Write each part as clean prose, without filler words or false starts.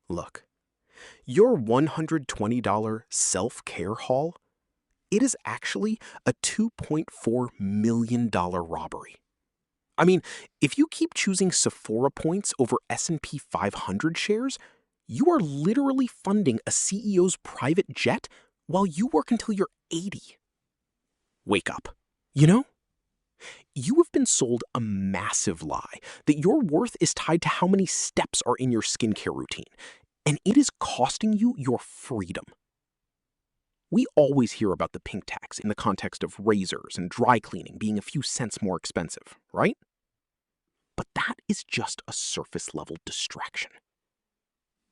Look, your $120 self-care haul, it is actually a $2.4 million robbery. I mean, if you keep choosing Sephora points over S&P 500 shares, you are literally funding a CEO's private jet while you work until you're 80. Wake up. You know? You have been sold a massive lie that your worth is tied to how many steps are in your skincare routine, and it is costing you your freedom. We always hear about the pink tax in the context of razors and dry cleaning being a few cents more expensive, right? But that is just a surface-level distraction.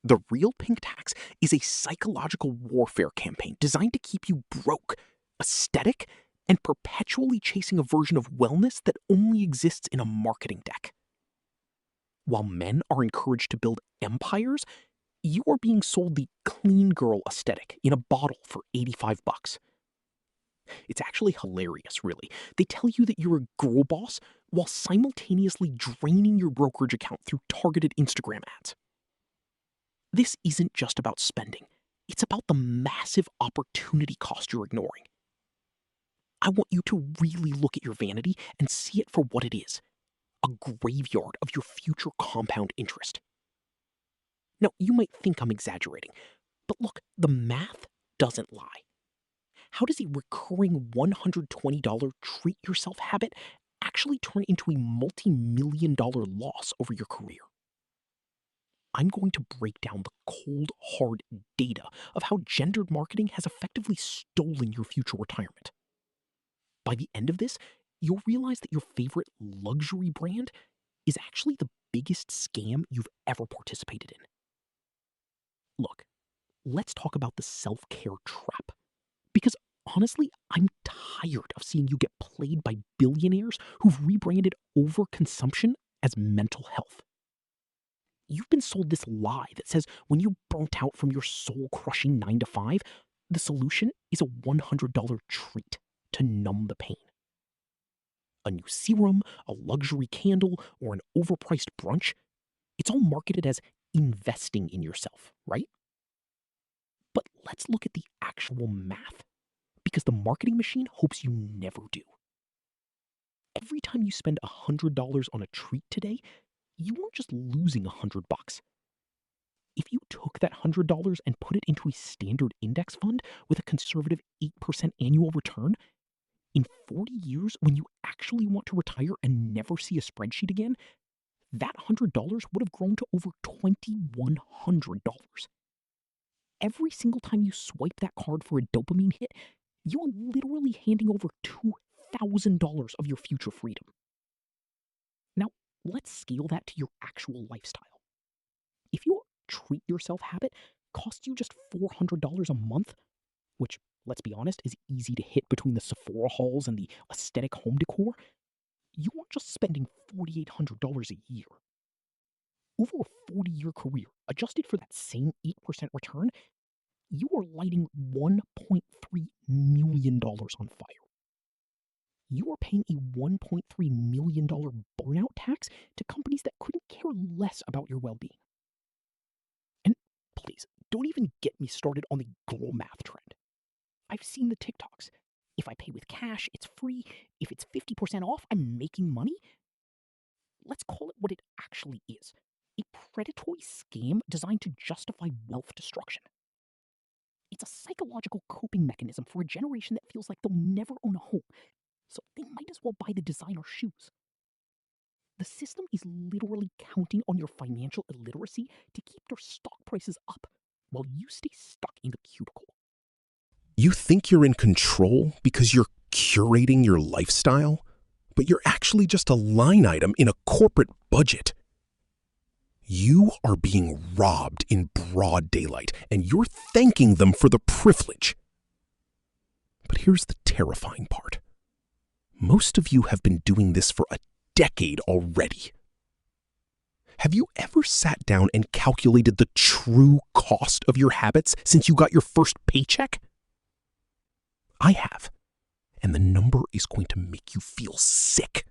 The real pink tax is a psychological warfare campaign designed to keep you broke, aesthetic, and perpetually chasing a version of wellness that only exists in a marketing deck. While men are encouraged to build empires, you are being sold the clean girl aesthetic in a bottle for $85. It's actually hilarious, really. They tell you that you're a girl boss while simultaneously draining your brokerage account through targeted Instagram ads. This isn't just about spending. It's about the massive opportunity cost you're ignoring. I want you to really look at your vanity and see it for what it is, a graveyard of your future compound interest. Now, you might think I'm exaggerating, but look, the math doesn't lie. How does a recurring $120 treat yourself habit actually turn into a multi-million-dollar loss over your career? I'm going to break down the cold, hard data of how gendered marketing has effectively stolen your future retirement. By the end of this, you'll realize that your favorite luxury brand is actually the biggest scam you've ever participated in. Look, let's talk about the self-care trap. Because honestly, I'm tired of seeing you get played by billionaires who've rebranded overconsumption as mental health. You've been sold this lie that says when you're burnt out from your soul-crushing 9-to-5, the solution is a $100 treat to numb the pain. A new serum, a luxury candle, or an overpriced brunch, it's all marketed as investing in yourself, right? But let's look at the actual math, because the marketing machine hopes you never do. Every time you spend $100 on a treat today, you aren't just losing $100. If you took that $100 and put it into a standard index fund with a conservative 8% annual return, in 40 years, when you actually want to retire and never see a spreadsheet again, that $100 would have grown to over $2,100. Every single time you swipe that card for a dopamine hit, you are literally handing over $2,000 of your future freedom. Now, let's scale that to your actual lifestyle. If your treat yourself habit costs you just $400 a month, which, let's be honest, is easy to hit between the Sephora hauls and the aesthetic home decor, you aren't just spending $4,800 a year. Over a 40-year career, adjusted for that same 8% return, you are lighting $1.3 million on fire. You are paying a $1.3 million burnout tax to companies that couldn't care less about your well-being. And please, don't even get me started on the girl math trend. I've seen the TikToks. If I pay with cash, it's free. If it's 50% off, I'm making money. Let's call it what it actually is. A predatory scam designed to justify wealth destruction. It's a psychological coping mechanism for a generation that feels like they'll never own a home, so they might as well buy the designer shoes. The system is literally counting on your financial illiteracy to keep their stock prices up while you stay stuck in the cubicle. You think you're in control because you're curating your lifestyle, but you're actually just a line item in a corporate budget. You are being robbed in broad daylight, and you're thanking them for the privilege. But here's the terrifying part. Most of you have been doing this for a decade already. Have you ever sat down and calculated the true cost of your habits since you got your first paycheck? I have, and the number is going to make you feel sick.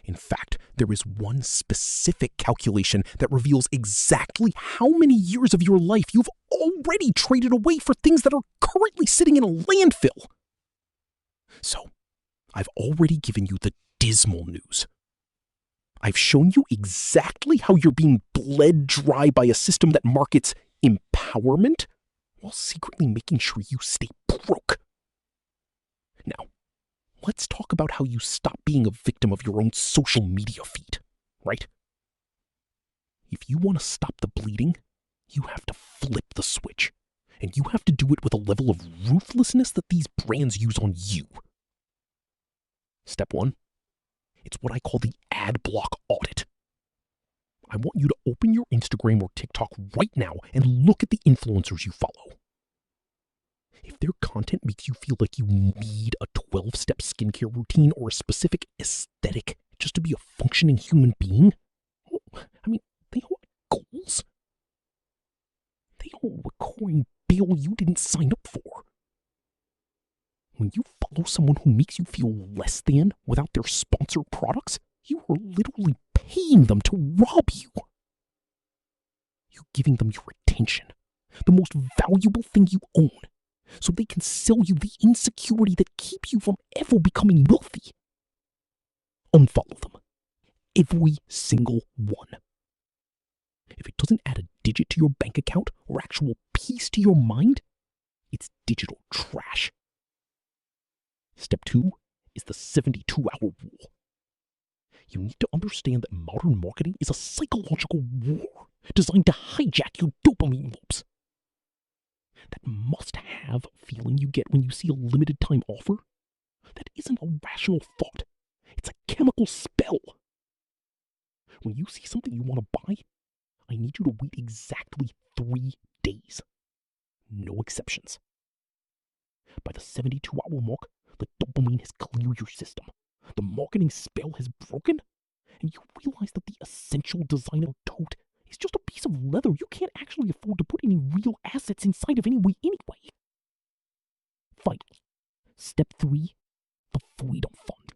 In fact, there is one specific calculation that reveals exactly how many years of your life you've already traded away for things that are currently sitting in a landfill. So, I've already given you the dismal news. I've shown you exactly how you're being bled dry by a system that markets empowerment while secretly making sure you stay broke. Now, let's talk about how you stop being a victim of your own social media feed, right? If you want to stop the bleeding, you have to flip the switch. And you have to do it with a level of ruthlessness that these brands use on you. Step 1. It's what I call the ad block audit. I want you to open your Instagram or TikTok right now and look at the influencers you follow. If their content makes you feel like you need a 12-step skincare routine or a specific aesthetic just to be a functioning human being, they all have goals. They all recurring bill you didn't sign up for. When you follow someone who makes you feel less than without their sponsored products, you are literally paying them to rob you. You're giving them your attention, the most valuable thing you own, so they can sell you the insecurity that keeps you from ever becoming wealthy. Unfollow them. Every single one. If it doesn't add a digit to your bank account or actual peace to your mind, it's digital trash. Step 2 is the 72-hour rule. You need to understand that modern marketing is a psychological war designed to hijack your dopamine loops. That must-have feeling you get when you see a limited-time offer, that isn't a rational thought. It's a chemical spell. When you see something you want to buy, I need you to wait exactly 3 days. No exceptions. By the 72-hour mark, the dopamine has cleared your system. The marketing spell has broken, and you realize that the essential designer tote is just a piece of leather you can't actually afford to put any real assets inside of anyway. Finally, step 3, the Freedom Fund.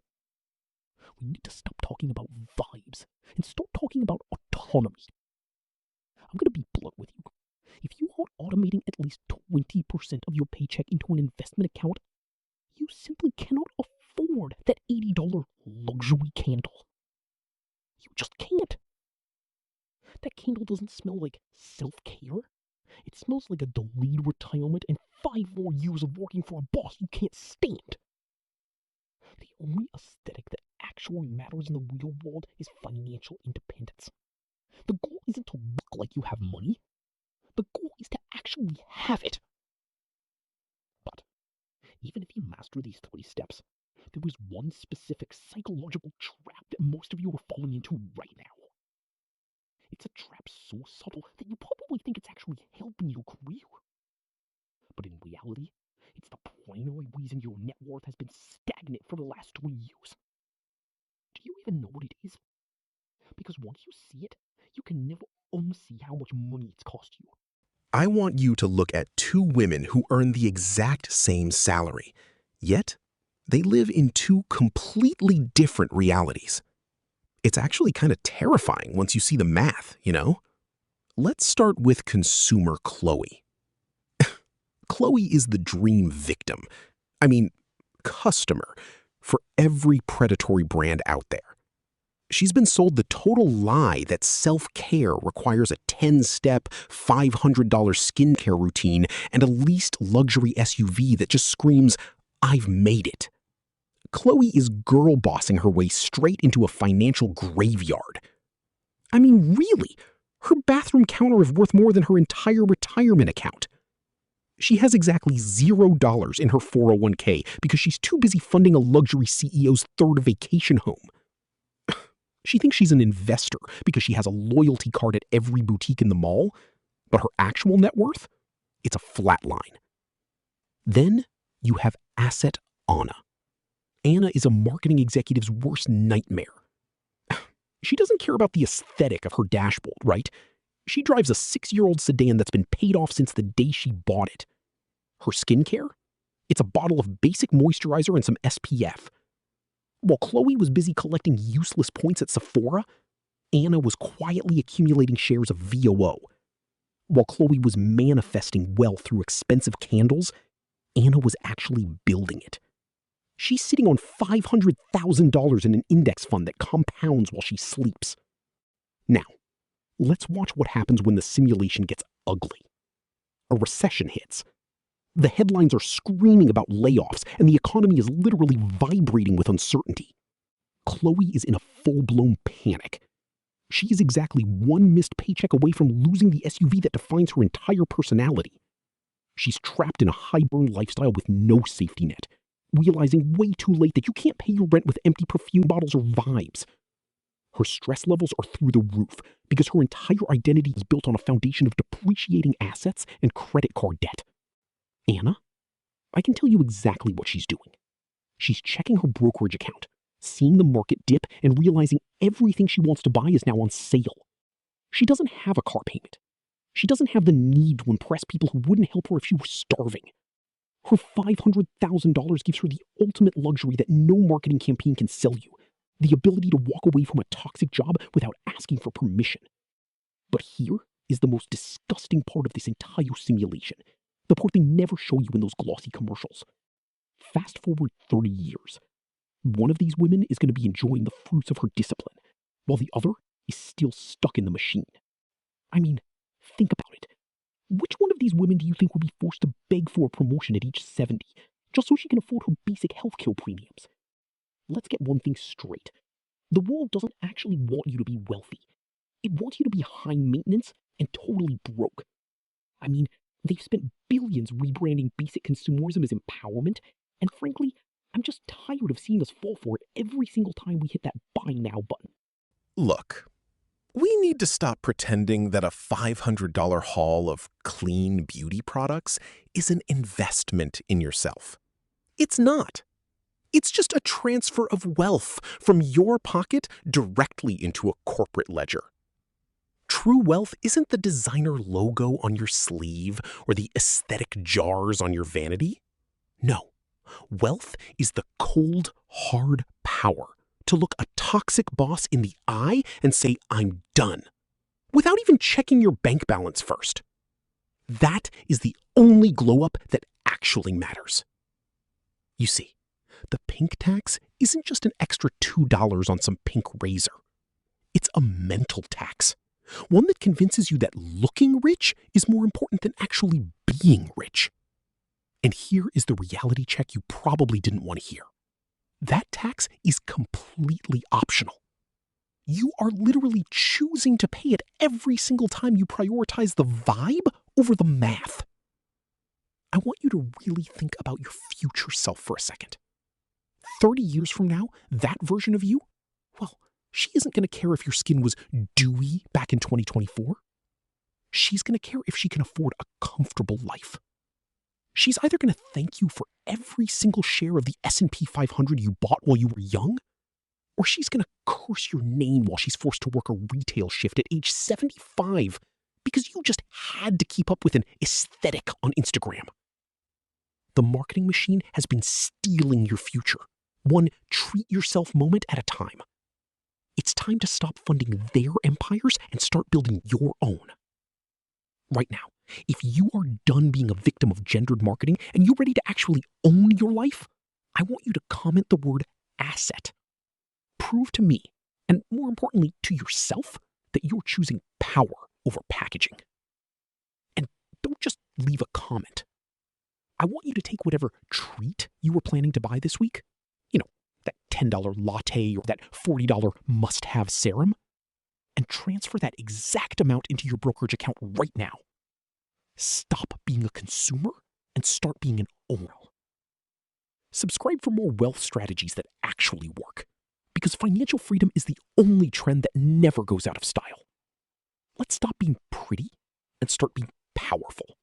We need to stop talking about vibes and start talking about autonomy. I'm going to be blunt with you. If you aren't automating at least 20% of your paycheck into an investment account, you simply cannot afford that $80 luxury candle. You just can't. That candle doesn't smell like self-care. It smells like a delayed retirement and 5 more years of working for a boss you can't stand. The only aesthetic that actually matters in the real world is financial independence. The goal isn't to look like you have money. The goal is to actually have it. But even if you master these 3 steps, there is one specific psychological trap that most of you are falling into right now. It's a trap so subtle that you probably think it's actually helping your career. But in reality, it's the primary reason your net worth has been stagnant for the last 3 years. Do you even know what it is? Because once you see it, you can never unsee how much money it's cost you. I want you to look at 2 women who earn the exact same salary, yet they live in 2 completely different realities. It's actually kind of terrifying once you see the math, you know? Let's start with consumer Chloe. Chloe is the dream victim, customer, for every predatory brand out there. She's been sold the total lie that self-care requires a 10-step, $500 skincare routine and a leased luxury SUV that just screams, "I've made it." Chloe is girl-bossing her way straight into a financial graveyard. Really, her bathroom counter is worth more than her entire retirement account. She has exactly $0 in her 401k because she's too busy funding a luxury CEO's 3rd vacation home. She thinks she's an investor because she has a loyalty card at every boutique in the mall, but her actual net worth? It's a flat line. Then you have Asset Anna. Anna is a marketing executive's worst nightmare. She doesn't care about the aesthetic of her dashboard, right? She drives a 6-year-old sedan that's been paid off since the day she bought it. Her skincare? It's a bottle of basic moisturizer and some SPF. While Chloe was busy collecting useless points at Sephora, Anna was quietly accumulating shares of VOO. While Chloe was manifesting wealth through expensive candles, Anna was actually building it. She's sitting on $500,000 in an index fund that compounds while she sleeps. Now, let's watch what happens when the simulation gets ugly. A recession hits. The headlines are screaming about layoffs, and the economy is literally vibrating with uncertainty. Chloe is in a full-blown panic. She is exactly one missed paycheck away from losing the SUV that defines her entire personality. She's trapped in a high-burn lifestyle with no safety net, realizing way too late that you can't pay your rent with empty perfume bottles or vibes. Her stress levels are through the roof because her entire identity is built on a foundation of depreciating assets and credit card debt. Anna, I can tell you exactly what she's doing. She's checking her brokerage account, seeing the market dip, and realizing everything she wants to buy is now on sale. She doesn't have a car payment. She doesn't have the need to impress people who wouldn't help her if she were starving. Her $500,000 gives her the ultimate luxury that no marketing campaign can sell you: the ability to walk away from a toxic job without asking for permission. But here is the most disgusting part of this entire simulation, the part they never show you in those glossy commercials. Fast forward 30 years. One of these women is going to be enjoying the fruits of her discipline, while the other is still stuck in the machine. I mean, think about it. Which one of these women do you think will be forced to beg for a promotion at age 70, just so she can afford her basic healthcare premiums? Let's get one thing straight. The world doesn't actually want you to be wealthy. It wants you to be high maintenance and totally broke. I mean, they've spent billions rebranding basic consumerism as empowerment, and frankly, I'm just tired of seeing us fall for it every single time we hit that buy now button. Look, we need to stop pretending that a $500 haul of clean beauty products is an investment in yourself. It's not. It's just a transfer of wealth from your pocket directly into a corporate ledger. True wealth isn't the designer logo on your sleeve or the aesthetic jars on your vanity. No, wealth is the cold, hard power to look a toxic boss in the eye and say, "I'm done," without even checking your bank balance first. That is the only glow up that actually matters. You see, the pink tax isn't just an extra $2 on some pink razor. It's a mental tax. One that convinces you that looking rich is more important than actually being rich. And here is the reality check you probably didn't want to hear. That tax is completely optional. You are literally choosing to pay it every single time you prioritize the vibe over the math. I want you to really think about your future self for a second. 30 years from now, that version of you, well, she isn't going to care if your skin was dewy back in 2024. She's going to care if she can afford a comfortable life. She's either going to thank you for every single share of the S&P 500 you bought while you were young, or she's going to curse your name while she's forced to work a retail shift at age 75 because you just had to keep up with an aesthetic on Instagram. The marketing machine has been stealing your future, one treat yourself moment at a time. It's time to stop funding their empires and start building your own. Right now, if you are done being a victim of gendered marketing and you're ready to actually own your life, I want you to comment the word asset. Prove to me, and more importantly to yourself, that you're choosing power over packaging. And don't just leave a comment. I want you to take whatever treat you were planning to buy this week, that $10 latte or that $40 must-have serum, and transfer that exact amount into your brokerage account right now. Stop being a consumer and start being an owner. Subscribe for more wealth strategies that actually work, because financial freedom is the only trend that never goes out of style. Let's stop being pretty and start being powerful.